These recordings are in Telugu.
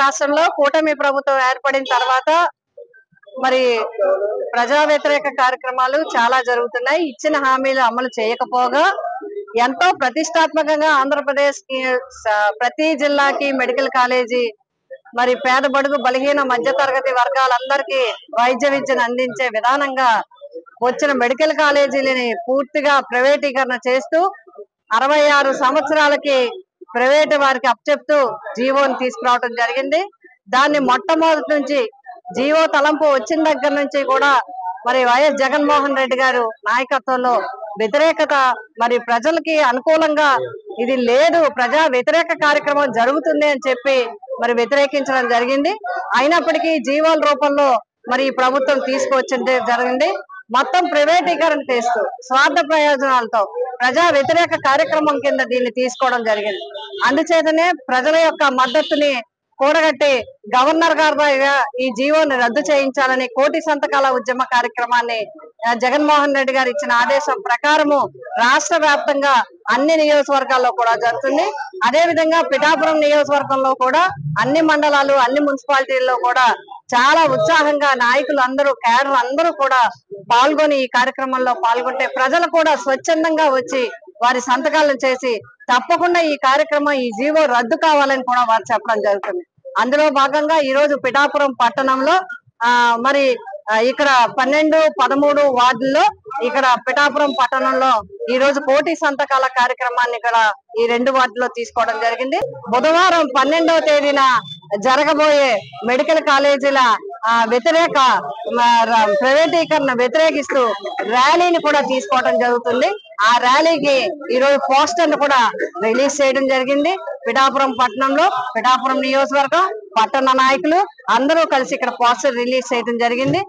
రాష్ట్రంలో కూటమి ప్రభుత్వం ఏర్పడిన తర్వాత మరి ప్రజా వ్యతిరేక కార్యక్రమాలు చాలా జరుగుతున్నాయి. ఇచ్చిన హామీలు అమలు చేయకపోగా ఎంతో ప్రతిష్టాత్మకంగా ఆంధ్రప్రదేశ్ కి ప్రతి జిల్లాకి మెడికల్ కాలేజీ, మరి పేద బడుగు బలహీన మధ్య తరగతి వర్గాలందరికీ వైద్య విద్యను అందించే విధానంగా వచ్చిన మెడికల్ కాలేజీలని పూర్తిగా ప్రైవేటీకరణ చేస్తూ 66 సంవత్సరాలకి ప్రైవేటు వారికి అప్పచెప్తూ జీవోని తీసుకురావడం జరిగింది. దాన్ని మొట్టమొదటి నుంచి జీవో తలంపు వచ్చిన దగ్గర నుంచి కూడా మరి వైఎస్ జగన్మోహన్ రెడ్డి గారు నాయకత్వంలో వ్యతిరేకత, మరి ప్రజలకి అనుకూలంగా ఇది లేదు, ప్రజా వ్యతిరేక కార్యక్రమం జరుగుతుంది అని చెప్పి మరి వ్యతిరేకించడం జరిగింది. అయినప్పటికీ జీవోల రూపంలో మరి ఈ ప్రభుత్వం తీసుకువచ్చింది జరిగింది. మొత్తం ప్రైవేటీకరణ చేస్తూ స్వార్థ ప్రయోజనాలతో ప్రజా వ్యతిరేక కార్యక్రమం కింద దీన్ని తీసుకోవడం జరిగింది. అందుచేతనే ప్రజల యొక్క మద్దతుని కూడగట్టి గవర్నర్ గారిగా ఈ జీవోని రద్దు చేయించాలని కోటి సంతకాల ఉద్యమ కార్యక్రమాన్ని జగన్మోహన్ రెడ్డి గారు ఇచ్చిన ఆదేశం ప్రకారము రాష్ట్ర వ్యాప్తంగా అన్ని నియోజకవర్గాల్లో కూడా జరుగుతుంది. అదే విధంగా పిఠాపురం నియోజకవర్గంలో కూడా అన్ని మండలాలు, అన్ని మున్సిపాలిటీల్లో కూడా చాలా ఉత్సాహంగా నాయకులు అందరూ, క్యాడర్ అందరూ కూడా పాల్గొని ఈ కార్యక్రమంలో పాల్గొంటే ప్రజలు కూడా స్వచ్ఛందంగా వచ్చి వారి సంతకాలను చేసి తప్పకుండా ఈ కార్యక్రమం, ఈ జీవో రద్దు కావాలని కూడా వారు చెప్పడం జరుగుతుంది. అందులో భాగంగా ఈ రోజు పిఠాపురం పట్టణంలో మరి ఇక్కడ 12, 13 వార్డుల్లో ఇక్కడ పిఠాపురం పట్టణంలో ఈ రోజు కోటి సంతకాల కార్యక్రమాన్ని ఇక్కడ ఈ 2 వార్డుల్లో తీసుకోవడం జరిగింది. బుధవారం 12వ తేదీన జరగబోయే మెడికల్ కాలేజీల వ్యతిరేక ప్రైవేటీకరణ వ్యతిరేకిస్తూ ర్యాలీని కూడా తీసుకోవడం జరుగుతుంది. ఆ ర్యాలీకి ఈ రోజు పోస్టర్ను కూడా రిలీజ్ చేయడం జరిగింది. పిఠాపురం పట్టణంలో పిఠాపురం నియోజకవర్గం పట్టణ నాయకులు అందరూ కలిసి ఇక్కడ పోస్టర్ రిలీజ్ చేయడం జరిగింది.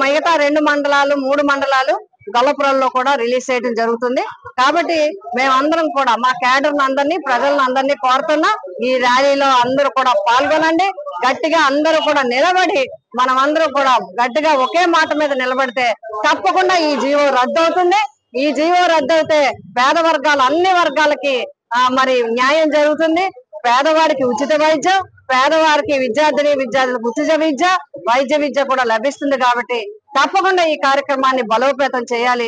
మిగతా 2 మండలాలు, 3 మండలాలు గొల్లపురంలో కూడా రిలీజ్ చేయడం జరుగుతుంది. కాబట్టి మేమందరం కూడా మా క్యాడర్ అందరినీ, ప్రజలను అందరినీ కోరుతున్నా, ఈ ర్యాలీలో అందరూ కూడా పాల్గొనండి. గట్టిగా అందరూ కూడా నిలబడి మనం అందరూ కూడా గట్టిగా ఒకే మాట మీద నిలబడితే తప్పకుండా ఈ జీవో రద్దు అవుతుంది. ఈ జీవో రద్దు అయితే పేద వర్గాలు, అన్ని వర్గాలకి మరి న్యాయం జరుగుతుంది. పేదవాడికి ఉచిత వైద్యం, పేదవారికి విద్యార్థులకు ఉచిత విద్య, వైద్య విద్య కూడా లభిస్తుంది. కాబట్టి తప్పకుండా ఈ కార్యక్రమాన్ని బలోపేతం చేయాలి.